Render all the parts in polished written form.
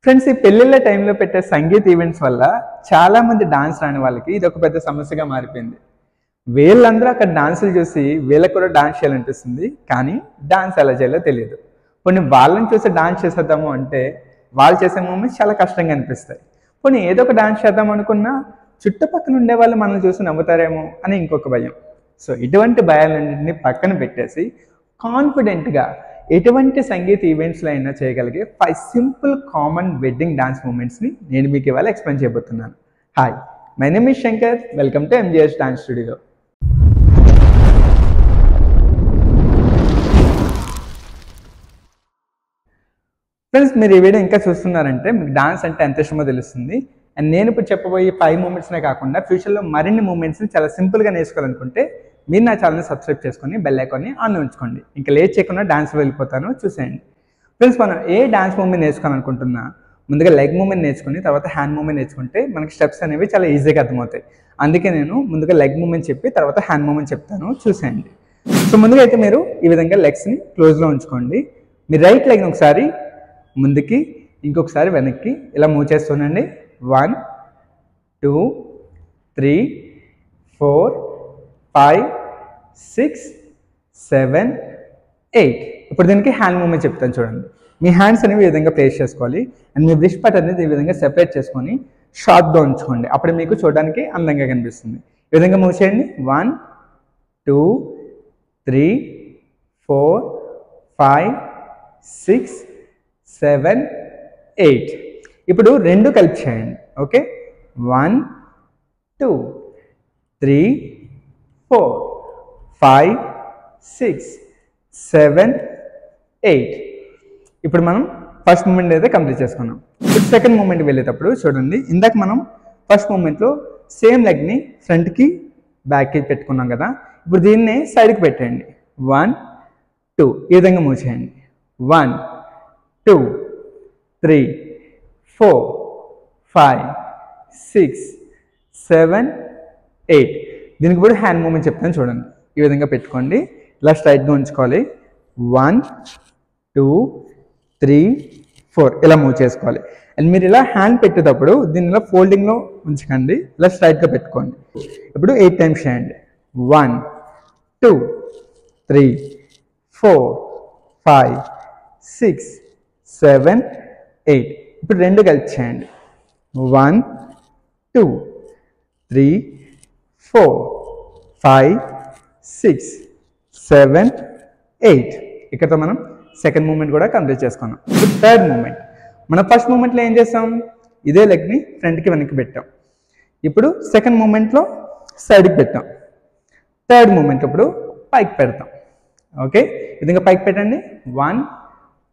Friends, ఈ పెళ్ళిళ్ళ టైంలో పెట్టే సంగీత్ ఈవెంట్స్ వల్ల చాలామంది డాన్స్ రాని వాళ్ళకి ఇది ఒక పెద్ద సమస్యగా మారిపోయింది. వీళ్ళందరూ అక్కడ డాన్సులు చూసి వీళ్ళకి కూడా డాన్స్ చేయాలనిపిస్తుంది, కానీ డాన్స్ ఎలా చేయాలో తెలియదు. కొన్ని వాళ్ళని చూసి డాన్స్ చేసేద్దాము అంటే వాళ్ళు చేసే మూమెంట్స్ చాలా కష్టంగా అనిపిస్తాయి. కొన్ని ఏదో ఒక డాన్స్ చేద్దాం అనుకున్నా చుట్టుపక్కల ఉండే వాళ్ళు మనల్ని చూసి నవ్వుతారేమో అని ఇంకొక భయం. సో ఇటువంటి భయాలన్నింటినీ పక్కన పెట్టేసి కాన్ఫిడెంట్గా ఎటువంటి సంగీత ఈవెంట్స్లో అయినా చేయగలిగే 5 సింపుల్ కామన్ వెడ్డింగ్ డాన్స్ మూమెంట్స్ని నేను మీకు ఇవాళ ఎక్స్ప్లెయిన్ చేయబోతున్నాను. Hi, my name is Shankar. Welcome to MGS dance studio. Friends, మీరు ఈ వీడియో ఇంకా చూస్తున్నారంటే మీకు డాన్స్ అంటే ఎంత ఇష్టమో తెలుస్తుంది. అండ్ నేను ఇప్పుడు చెప్పబోయే 5 మూమెంట్స్నే కాకుండా ఫ్యూచర్లో మరిన్ని మూమెంట్స్ని చాలా సింపుల్గా నేర్చుకోవాలనుకుంటే మీరు నా ఛానల్ని సబ్స్క్రైబ్ చేసుకొని బెల్ ఐకాన్ని ఆన్లో ఉంచుకోండి. ఇంకా లేట్ చేయకుండా డాన్స్ వెళ్ళిపోతాను, చూసేయండి. ఫ్రెండ్స్, మనం ఏ డాన్స్ మూమెంట్ నేర్చుకోవాలనుకుంటున్నా ముందుగా లెగ్ మూమెంట్ నేర్చుకుని తర్వాత హ్యాండ్ మూమెంట్ నేర్చుకుంటే మనకి స్టెప్స్ అనేవి చాలా ఈజీగా అర్థమవుతాయి. అందుకే నేను ముందుగా లెగ్ మూమెంట్ చెప్పి తర్వాత హ్యాండ్ మూమెంట్ చెప్తాను, చూసేయండి. సో ముందుగా అయితే మీరు ఈ విధంగా లెగ్స్ని క్లోజ్లో ఉంచుకోండి. మీ రైట్ లెగ్ని ఒకసారి ముందుకి ఇంకొకసారి వెనక్కి ఇలా మూవ్ చేస్తుండండి. 1 2 3 4 5 6 7 8. ఇప్పుడు దీనికి హ్యాండ్ మూమెంట్ చెప్తాను, చూడండి. మీ హ్యాండ్స్ అనేవి ఈ విధంగా ప్లేస్ చేసుకోవాలి. అండ్ మీ బ్రిస్ట్ పార్ట్ అనేది ఈ విధంగా సెపరేట్ చేసుకొని షార్ప్గా ఉంచుకోండి. అప్పుడు మీకు చూడడానికి అందంగా కనిపిస్తుంది. ఈ విధంగా మూవ్ చేయండి. 1 2 3 4 5 6 7 8. ఇప్పుడు రెండు కలిపి చేయండి. ఓకే, 1 2 3 4 5 6 7 8. ఇప్పుడు మనం ఫస్ట్ మూమెంట్ అయితే కంప్లీట్ చేసుకున్నాం. ఇప్పుడు సెకండ్ మూమెంట్కి వెళ్ళేటప్పుడు చూడండి, ఇందాక మనం ఫస్ట్ మూమెంట్లో సేమ్ లెగ్ని ఫ్రంట్కి బ్యాక్కి పెట్టుకున్నాం కదా. ఇప్పుడు దీన్ని సైడ్కి పెట్టండి. 1 2 ఈ విధంగా మూవ్ చేయండి. 1 2 3 4 5 6 7 8. దీనికి కూడా హ్యాండ్ మూమెంట్ చెప్తాను, చూడండి. ఈ విధంగా పెట్టుకోండి, ఇలా స్ట్రైట్గా ఉంచుకోవాలి. 1 2 3 4 ఇలా మూవ్ చేసుకోవాలి. అండ్ మీరు ఇలా హ్యాండ్ పెట్టేటప్పుడు దీన్ని ఇలా ఫోల్డింగ్లో ఉంచకండి, ఇలా స్ట్రైట్గా పెట్టుకోండి. ఇప్పుడు 8 టైమ్స్ చేయండి. 1 2 3 4 5 6 7 8. ఇప్పుడు రెండు కలిపి చేయండి. 1 2 3 4 5 6 7 8. ఇక్కడతో మనం సెకండ్ మూమెంట్ కూడా కంప్లీట్ చేసుకున్నాం. ఇప్పుడు థర్డ్ మూమెంట్. మన ఫస్ట్ మూమెంట్లో ఏం చేస్తాం, ఇదే లెగ్ని ఫ్రంట్కి వెనక్కి పెట్టాం. ఇప్పుడు సెకండ్ మూమెంట్లో సైడ్కి పెట్టాం. థర్డ్ మూమెంట్ ఇప్పుడు పైకి పెడతాం. ఓకే, ఈ విధంగా పైకి పెట్టండి. 1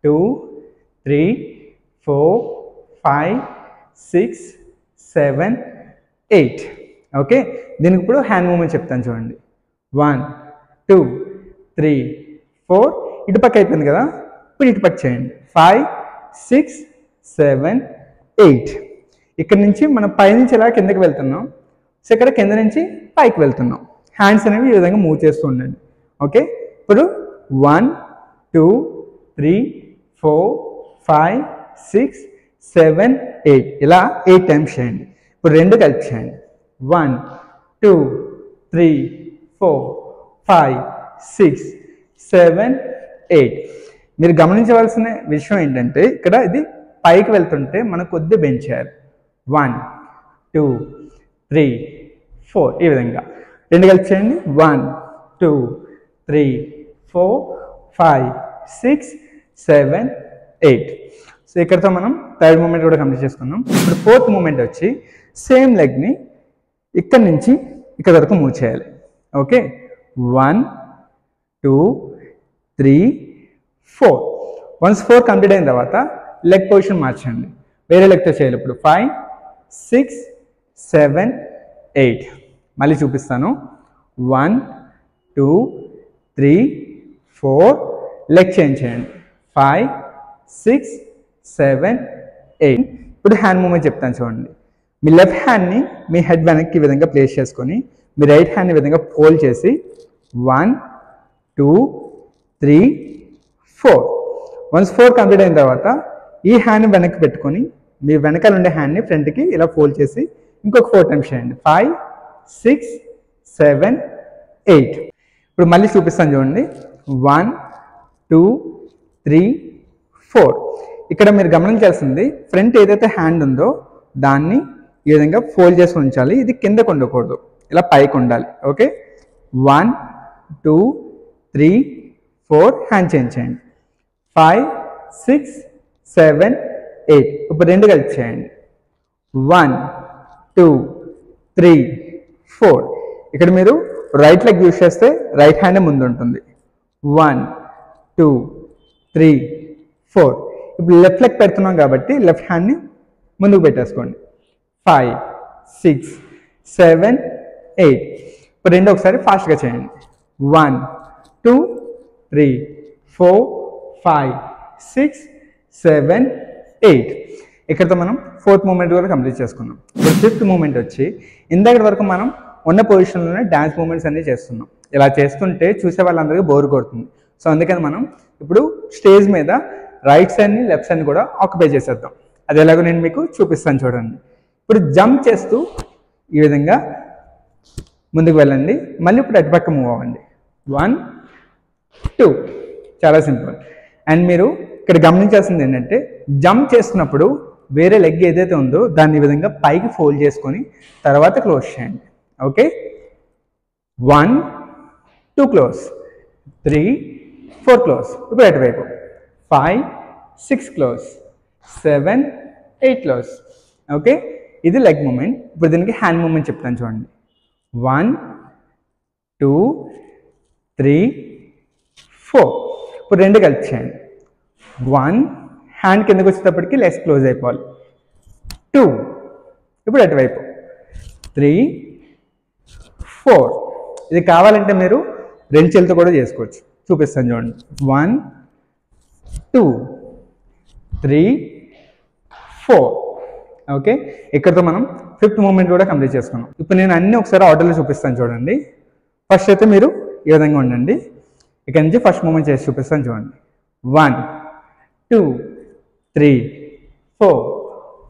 2 3 4 5 6 7 8. ఓకే, దీనికి ఇప్పుడు హ్యాండ్ మూమెంట్ చెప్తాను, చూడండి. 1 2 3 4. ఇటు పక్క అయిపోయింది కదా, ఇప్పుడు ఇటు పక్క చేయండి. 5 6 7 8. ఇక్కడ నుంచి మనం పైనుంచి ఇలా కిందకి వెళ్తున్నాం. సో ఇక్కడ కింద నుంచి పైకి వెళ్తున్నాం. హ్యాండ్స్ అనేవి ఈ విధంగా మూవ్ చేస్తూ ఉండండి. ఓకే, ఇప్పుడు 1 2 3 4 5 6 7 8 ఇలా 8 టైమ్స్ చేయండి. ఇప్పుడు రెండు కలిపి చేయండి. 1 2 3 4 5 6 7 8. మీరు గమనించవలసిన విషయం ఏంటంటే ఇక్కడ ఇది పైకి వెళ్తుంటే మనం కొద్ది బెండ్ చేయాలి. 1 2 3 4 ఈ విధంగా రెండు కలిపి చేయండి. 1 2 3 4 5 6 7 8. సో ఇక్కడతో మనం థర్డ్ మూమెంట్ కూడా కంప్లీట్ చేసుకున్నాం. ఇప్పుడు ఫోర్త్ మూమెంట్ వచ్చి సేమ్ లెగ్ని ఇక్కడ నుంచి ఇక్కడ వరకు మూవ్ చేయాలి. ఓకే, 1 2 3 4. వన్స్ 4 కంప్లీట్ అయిన తర్వాత లెగ్ పొజిషన్ మార్చండి, వేరే లెగ్తో చేయాలి. ఇప్పుడు 5 6 7 8. మళ్ళీ చూపిస్తాను. 1 2 3 4 లెగ్ చేంజ్ చేయండి. 5 6 7 8. ఇప్పుడు హ్యాండ్ మూమెంట్ చెప్తాను, చూడండి. మీ లెఫ్ట్ హ్యాండ్ని మీ హెడ్ వెనక్కి ఈ విధంగా ప్లేస్ చేసుకొని మీ రైట్ హ్యాండ్ ఈ విధంగా ఫోల్డ్ చేసి 1 2 3 4. వన్స్ 4 కంప్లీట్ అయిన తర్వాత ఈ హ్యాండ్ వెనక్కి పెట్టుకొని మీ వెనకాల ఉండే హ్యాండ్ని ఫ్రంట్కి ఇలా ఫోల్డ్ చేసి ఇంకొక 4 టైమ్స్ చేయండి. 5, 6, 7, 8. ఇప్పుడు మళ్ళీ చూపిస్తాను చూడండి. 1, 2, 3, 4. ఇక్కడ మీరు గమనించాల్సింది ఫ్రంట్ ఏదైతే హ్యాండ్ ఉందో దాన్ని ఈ విధంగా ఫోల్డ్ చేసి ఉంచాలి. ఇది కిందకు ఉండకూడదు, ఇలా పైకి ఉండాలి. ఓకే, 1, 2, 3, 4 హ్యాండ్ చేంజ్ చేయండి. 5, 6, 7, 8. ఇప్పుడు 2 కలిపి చేయండి. 1, 2, 3, 4. ఇక్కడ మీరు రైట్ లెగ్ యూజ్ చేస్తే రైట్ హ్యాండ్ ముందు ఉంటుంది. 1, 2, 3, 4. ఇప్పుడు లెఫ్ట్ లెగ్ పెడుతున్నాం కాబట్టి లెఫ్ట్ హ్యాండ్ని ముందుకు పెట్టేసుకోండి. 5, 6, 7, 8. ఇప్పుడు 2 ఒకసారి ఫాస్ట్గా చేయండి. 1, 2, 3, 4, 5, 6, 7, 8. ఇక్కడతో మనం 4th మూమెంట్ కూడా కంప్లీట్ చేసుకున్నాం. ఇప్పుడు 5th మూమెంట్ వచ్చి ఇందాక వరకు మనం ఉన్న పొజిషన్లోనే డ్యాన్స్ మూమెంట్స్ అన్నీ చేస్తున్నాం. ఇలా చేస్తుంటే చూసే వాళ్ళందరికీ బోర్ కొడుతుంది. సో అందుకని మనం ఇప్పుడు స్టేజ్ మీద రైట్ సైడ్ని లెఫ్ట్ సైడ్ని కూడా ఆక్యుపై చేసేద్దాం. అది ఎలాగో నేను మీకు చూపిస్తాను చూడండి. ఇప్పుడు జంప్ చేస్తూ ఈ విధంగా ముందుకు వెళ్ళండి. మళ్ళీ ఇప్పుడు అటుపక్క మూవ్ అవ్వండి. 1, 2. చాలా సింపుల్. అండ్ మీరు ఇక్కడ గమనించాల్సింది ఏంటంటే జంప్ చేస్తున్నప్పుడు వేరే లెగ్ ఏదైతే ఉందో దాన్ని ఈ విధంగా పైకి ఫోల్డ్ చేసుకొని తర్వాత క్లోజ్ చేయండి. Okay, 1, 2 close, 3, 4 close. ఇప్పుడు అటువైపు 5, 6 క్లోజ్, 7, 8 క్లోజ్. ఓకే, ఇది లెగ్ మూమెంట్. ఇప్పుడు దీనికి హ్యాండ్ మూమెంట్ చెప్తాను చూడండి. 1, 2, 3, 4. ఇప్పుడు 2 కలిపి చేయండి. 1, హ్యాండ్ కిందకి వచ్చేటప్పటికి లెగ్స్ క్లోజ్ అయిపోవాలి. 2, ఇప్పుడు అటువైపు 3, 4. ఇది కావాలంటే మీరు 2 చేతులతో కూడా చేసుకోవచ్చు. చూపిస్తాను చూడండి. 1, 2, 3, 4. ఓకే, ఇక్కడతో మనం 5th మూమెంట్ కూడా కంప్లీట్ చేసుకున్నాం. ఇప్పుడు నేను అన్ని ఒకసారి ఆర్డర్లో చూపిస్తాను చూడండి. ఫస్ట్ అయితే మీరు ఈ విధంగా ఉండండి. ఇక్కడ నుంచి ఫస్ట్ మూమెంట్ చేసి చూపిస్తాను చూడండి. 1, 2, 3, 4,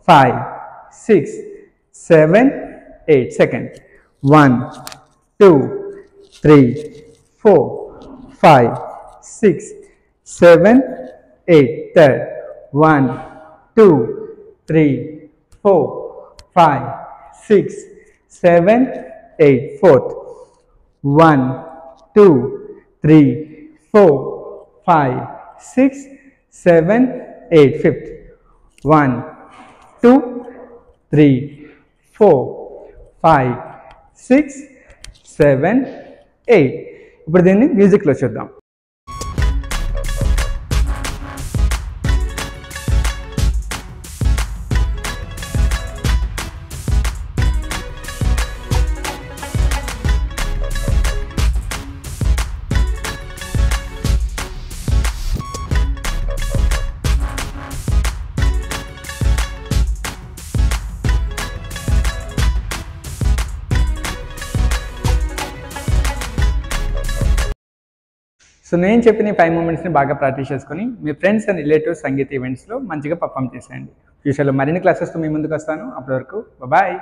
5, 6, 7, 8. సెకండ్. 1, 2, 3, 4, 5, 6, 7, 8. థర్డ్. 1, 2, 3, 4, 5, 6, 7, 8. Fourth. 1, 2, 3, 4, 5, 6, 7, 8. Fifth. 1, 2, 3, 4, 5, 6, 7, 8. ఇప్పుడు దీన్ని మ్యూజిక్లో చూద్దాం. సో నేను చెప్పిన 5 మూమెంట్స్ని బాగా ప్రాక్టీస్ చేసుకొని మీ ఫ్రెండ్స్ అండ్ రిలేటివ్స్ సంగీత ఈవెంట్స్లో మంచిగా పర్ఫామ్ చేసేయండి. ఫ్యూచర్లో మరిన్ని క్లాసెస్తో మీ ముందుకు వస్తాను. అప్పటి వరకు బాయ్.